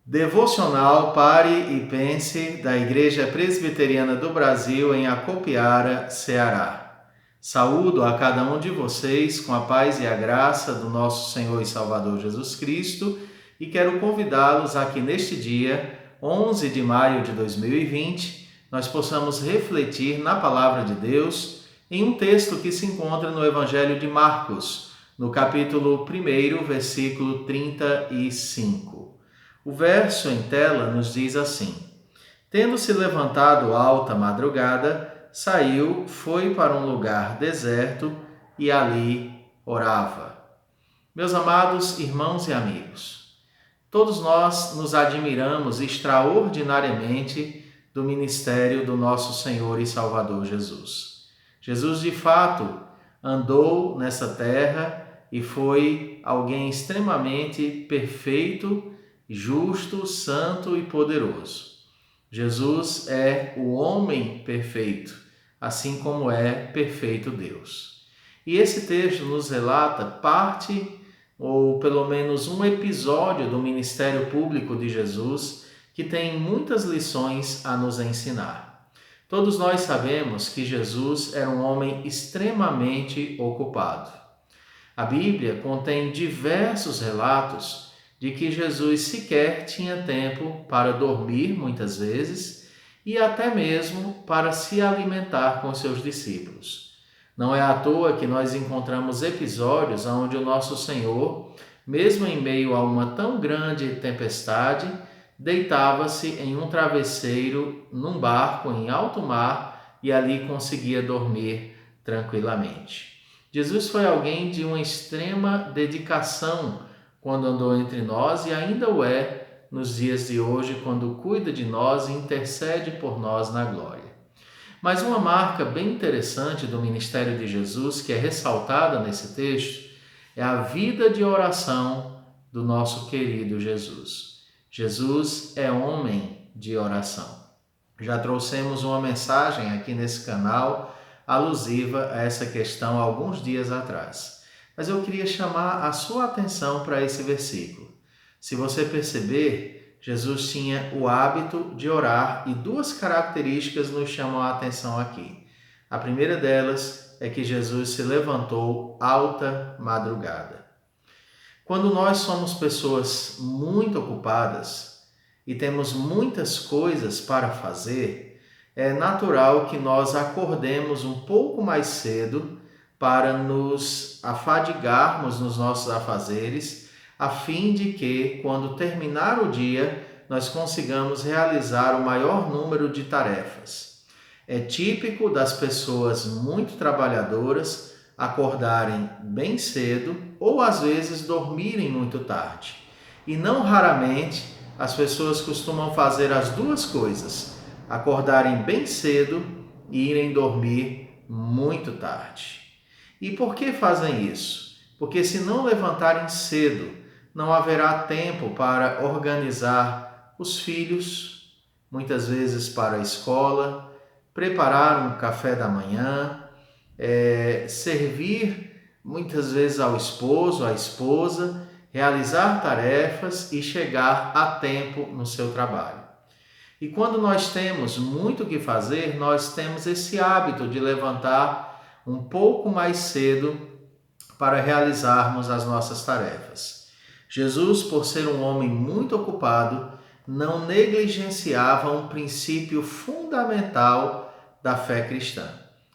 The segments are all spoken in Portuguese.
Devocional Pare e Pense da Igreja Presbiteriana do Brasil em Acopiara, Ceará. Saúdo a cada um de vocês com a paz e a graça do nosso Senhor e Salvador Jesus Cristo e quero convidá-los a que neste dia, 11 de maio de 2020, nós possamos refletir na Palavra de Deus em um texto que se encontra no Evangelho de Marcos, no capítulo 1, versículo 35. O verso em tela nos diz assim: Tendo-se levantado alta madrugada, saiu, foi para um lugar deserto e ali orava. Meus amados irmãos e amigos, todos nós nos admiramos extraordinariamente do ministério do nosso Senhor e Salvador Jesus. Jesus, de fato, andou nessa terra e foi alguém extremamente perfeito, justo, santo e poderoso. Jesus é o homem perfeito, assim como é perfeito Deus. E esse texto nos relata parte, ou pelo menos um episódio do ministério público de Jesus, que tem muitas lições a nos ensinar. Todos nós sabemos que Jesus era um homem extremamente ocupado. A Bíblia contém diversos relatos de que Jesus sequer tinha tempo para dormir muitas vezes e até mesmo para se alimentar com seus discípulos. Não é à toa que nós encontramos episódios onde o nosso Senhor, mesmo em meio a uma tão grande tempestade, deitava-se em um travesseiro num barco em alto mar e ali conseguia dormir tranquilamente. Jesus foi alguém de uma extrema dedicação quando andou entre nós e ainda o é nos dias de hoje, quando cuida de nós e intercede por nós na glória. Mas uma marca bem interessante do ministério de Jesus, que é ressaltada nesse texto, é a vida de oração do nosso querido Jesus. Jesus é homem de oração. Já trouxemos uma mensagem aqui nesse canal alusiva a essa questão alguns dias atrás. Mas eu queria chamar a sua atenção para esse versículo. Se você perceber, Jesus tinha o hábito de orar e duas características nos chamam a atenção aqui. A primeira delas é que Jesus se levantou alta madrugada. Quando nós somos pessoas muito ocupadas e temos muitas coisas para fazer, é natural que nós acordemos um pouco mais cedo para nos afadigarmos nos nossos afazeres, a fim de que, quando terminar o dia, nós consigamos realizar o maior número de tarefas. É típico das pessoas muito trabalhadoras acordarem bem cedo ou, às vezes, dormirem muito tarde. E não raramente as pessoas costumam fazer as duas coisas, acordarem bem cedo e irem dormir muito tarde. E por que fazem isso? Porque se não levantarem cedo, não haverá tempo para organizar os filhos, muitas vezes para a escola, preparar um café da manhã, servir muitas vezes ao esposo, à esposa, realizar tarefas e chegar a tempo no seu trabalho. E quando nós temos muito o que fazer, nós temos esse hábito de levantar um pouco mais cedo para realizarmos as nossas tarefas. Jesus, por ser um homem muito ocupado, não negligenciava um princípio fundamental da fé cristã.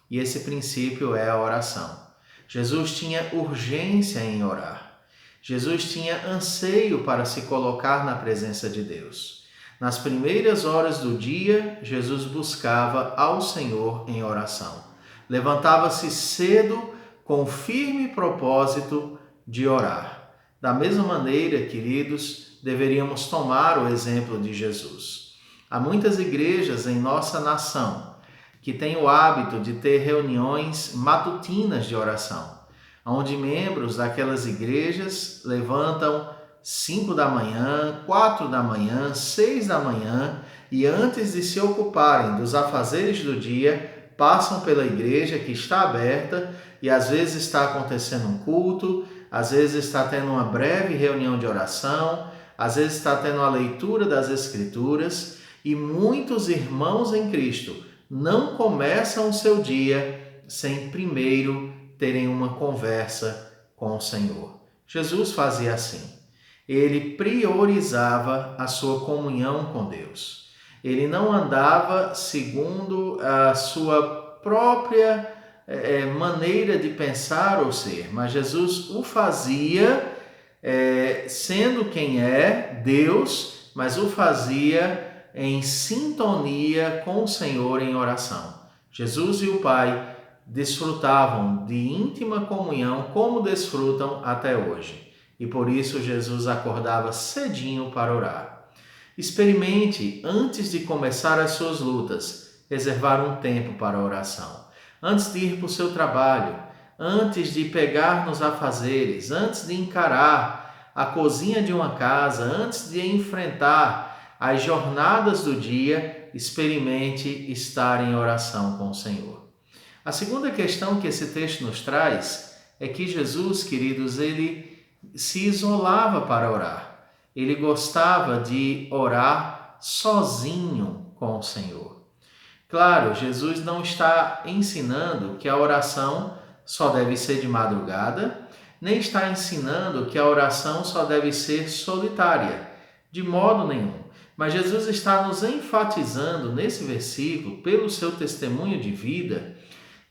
E esse princípio é a oração. Jesus tinha urgência em orar. Jesus tinha anseio para se colocar na presença de Deus. Nas primeiras horas do dia, Jesus buscava ao Senhor em oração. Levantava-se cedo com o firme propósito de orar. Da mesma maneira, queridos, deveríamos tomar o exemplo de Jesus. Há muitas igrejas em nossa nação que têm o hábito de ter reuniões matutinas de oração, onde membros daquelas igrejas levantam 5 da manhã, 4 da manhã, 6 da manhã e antes de se ocuparem dos afazeres do dia, passam pela igreja que está aberta e às vezes está acontecendo um culto, às vezes está tendo uma breve reunião de oração, às vezes está tendo a leitura das Escrituras e muitos irmãos em Cristo não começam o seu dia sem primeiro terem uma conversa com o Senhor. Jesus fazia assim. Ele priorizava a sua comunhão com Deus. Ele não andava segundo a sua própria maneira de pensar ou ser, mas Jesus o fazia sendo quem é, Deus, mas o fazia em sintonia com o Senhor em oração. Jesus e o Pai desfrutavam de íntima comunhão como desfrutam até hoje. E por isso Jesus acordava cedinho para orar. Experimente, antes de começar as suas lutas, reservar um tempo para a oração. Antes de ir para o seu trabalho, antes de pegar nos afazeres, antes de encarar a cozinha de uma casa, antes de enfrentar as jornadas do dia, experimente estar em oração com o Senhor. A segunda questão que esse texto nos traz é que Jesus, queridos, ele se isolava para orar. Ele gostava de orar sozinho com o Senhor. Claro, Jesus não está ensinando que a oração só deve ser de madrugada, nem está ensinando que a oração só deve ser solitária, de modo nenhum. Mas Jesus está nos enfatizando nesse versículo, pelo seu testemunho de vida,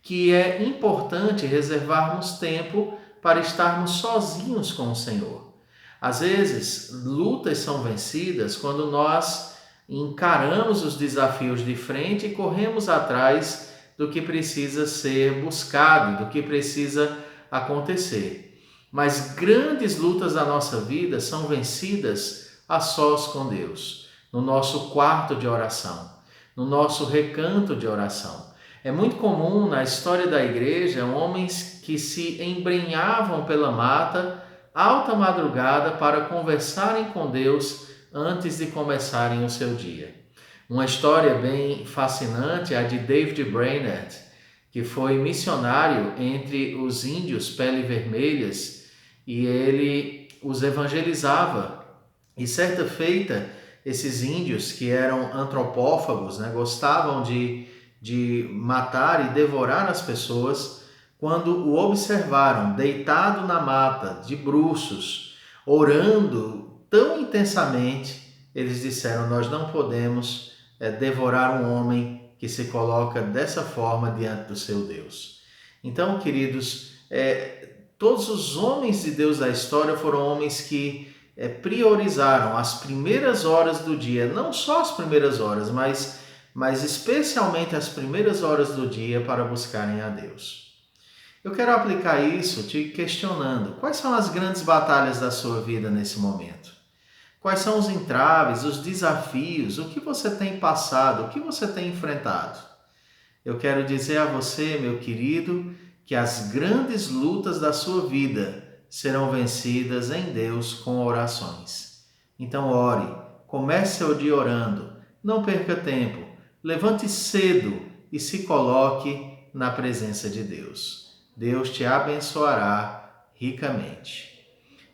que é importante reservarmos tempo para estarmos sozinhos com o Senhor. Às vezes, lutas são vencidas quando nós encaramos os desafios de frente e corremos atrás do que precisa ser buscado, do que precisa acontecer. Mas grandes lutas da nossa vida são vencidas a sós com Deus, no nosso quarto de oração, no nosso recanto de oração. É muito comum na história da igreja homens que se embrenhavam pela mata, alta madrugada, para conversarem com Deus antes de começarem o seu dia. Uma história bem fascinante é a de David Brainerd, que foi missionário entre os índios pele vermelhas e ele os evangelizava. E certa feita, esses índios que eram antropófagos, gostavam de matar e devorar as pessoas, quando o observaram deitado na mata, de bruços, orando tão intensamente, eles disseram: nós não podemos devorar um homem que se coloca dessa forma diante do seu Deus. Então, queridos, todos os homens de Deus da história foram homens que priorizaram as primeiras horas do dia, não só as primeiras horas, mas especialmente as primeiras horas do dia para buscarem a Deus. Eu quero aplicar isso te questionando: quais são as grandes batalhas da sua vida nesse momento? Quais são os entraves, os desafios, o que você tem passado, o que você tem enfrentado? Eu quero dizer a você, meu querido, que as grandes lutas da sua vida serão vencidas em Deus com orações. Então ore, comece seu dia orando, não perca tempo, levante cedo e se coloque na presença de Deus. Deus te abençoará ricamente.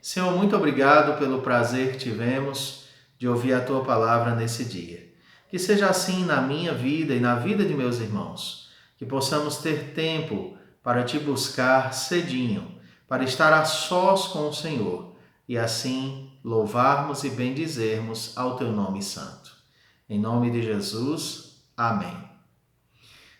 Senhor, muito obrigado pelo prazer que tivemos de ouvir a Tua palavra nesse dia. Que seja assim na minha vida e na vida de meus irmãos. Que possamos ter tempo para Te buscar cedinho, para estar a sós com o Senhor e assim louvarmos e bendizermos ao Teu nome santo. Em nome de Jesus, amém.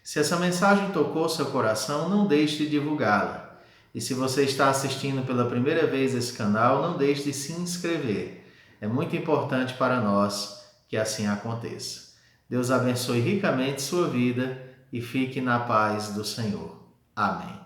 Se essa mensagem tocou seu coração, não deixe de divulgá-la. E se você está assistindo pela primeira vez esse canal, não deixe de se inscrever. É muito importante para nós que assim aconteça. Deus abençoe ricamente sua vida e fique na paz do Senhor. Amém.